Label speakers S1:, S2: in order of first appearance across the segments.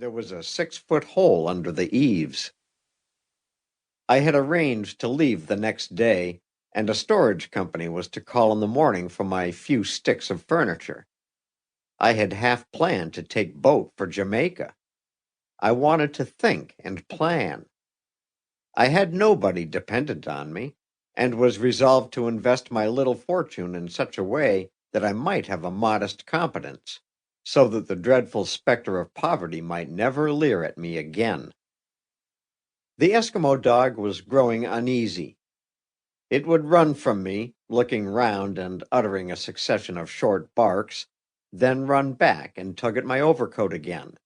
S1: There was a 6-foot hole under the eaves. I had arranged to leave the next day, and a storage company was to call in the morning for my few sticks of furniture. I had half planned to take boat for Jamaica. I wanted to think and plan. I had nobody dependent on me, and was resolved to invest my little fortune in such a way that I might have a modest competence, so that the dreadful specter of poverty might never leer at me again. The Eskimo dog was growing uneasy. It would run from me, looking round and uttering a succession of short barks, then run back and tug at my overcoat again.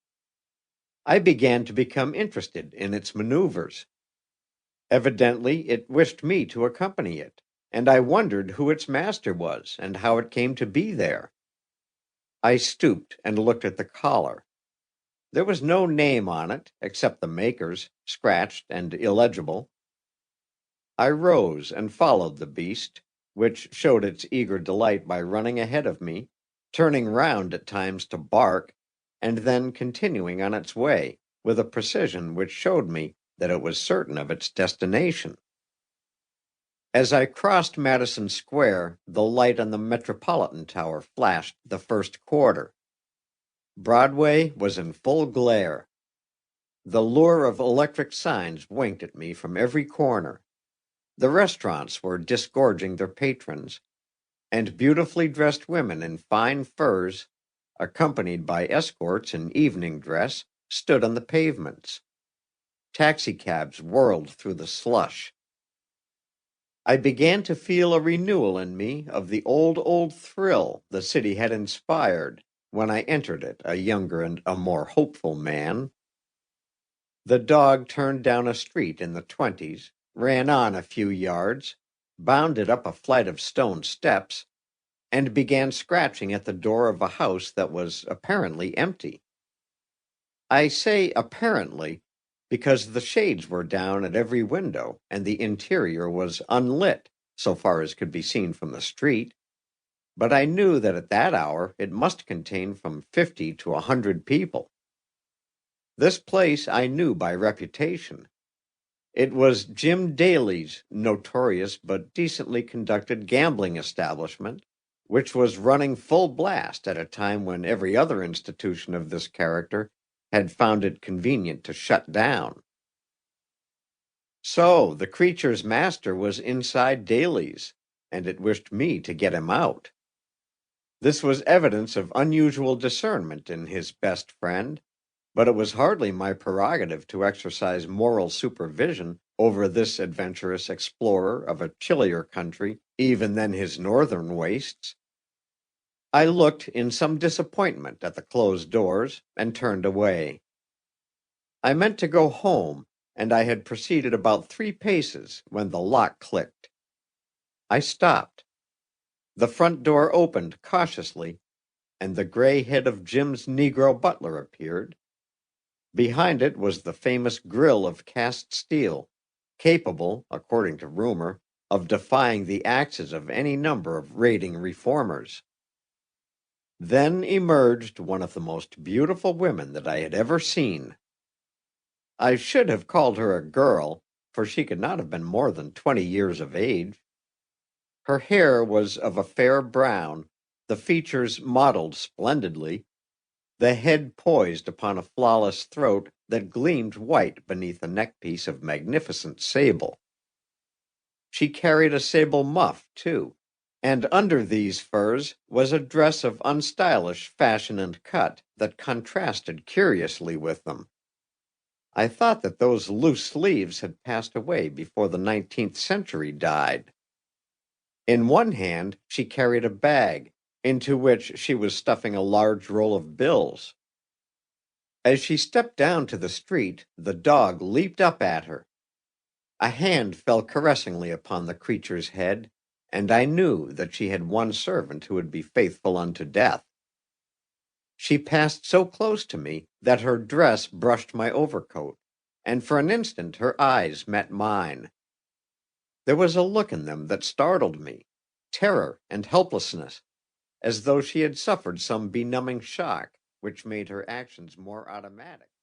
S1: I began to become interested in its maneuvers. Evidently it wished me to accompany it, and I wondered who its master was and how it came to be there. I stooped and looked at the collar. There was no name on it, except the maker's, scratched and illegible. I rose and followed the beast, which showed its eager delight by running ahead of me, turning round at times to bark, and then continuing on its way, with a precision which showed me that it was certain of its destination. As I crossed Madison Square, the light on the Metropolitan Tower flashed the first quarter. Broadway was in full glare. The lure of electric signs winked at me from every corner. The restaurants were disgorging their patrons, and beautifully dressed women in fine furs, accompanied by escorts in evening dress, stood on the pavements. Taxicabs whirled through the slush. I began to feel a renewal in me of the old thrill the city had inspired when I entered it, a younger and a more hopeful man. The dog turned down a street in the 20s, ran on a few yards, bounded up a flight of stone steps, and began scratching at the door of a house that was apparently empty. I say apparently, because the shades were down at every window and the interior was unlit, so far as could be seen from the street, but I knew that at that hour it must contain from 50 to 100 people. This place I knew by reputation. It was Jim Daly's notorious but decently conducted gambling establishment, which was running full blast at a time when every other institution of this character had found it convenient to shut down. So the creature's master was inside Daly's, and it wished me to get him out. This was evidence of unusual discernment in his best friend, but it was hardly my prerogative to exercise moral supervision over this adventurous explorer of a chillier country even than his northern wastes. I looked in some disappointment at the closed doors and turned away. I meant to go home, and I had proceeded about 3 paces when the lock clicked. I stopped. The front door opened cautiously, and the gray head of Jim's negro butler appeared. Behind it was the famous grill of cast steel, capable, according to rumor, of defying the axes of any number of raiding reformers. Then emerged one of the most beautiful women that I had ever seen. I should have called her a girl, for she could not have been more than 20 years of age. Her hair was of a fair brown, the features modeled splendidly, the head poised upon a flawless throat that gleamed white beneath a neckpiece of magnificent sable. She carried a sable muff, too, and under these furs was a dress of unstylish fashion and cut that contrasted curiously with them. I thought that those loose sleeves had passed away before the 19th century died. In one hand she carried a bag, into which she was stuffing a large roll of bills. As she stepped down to the street, the dog leaped up at her. A hand fell caressingly upon the creature's head, and I knew that she had one servant who would be faithful unto death. She passed so close to me that her dress brushed my overcoat, and for an instant her eyes met mine. There was a look in them that startled me, terror and helplessness, as though she had suffered some benumbing shock which made her actions more automatic.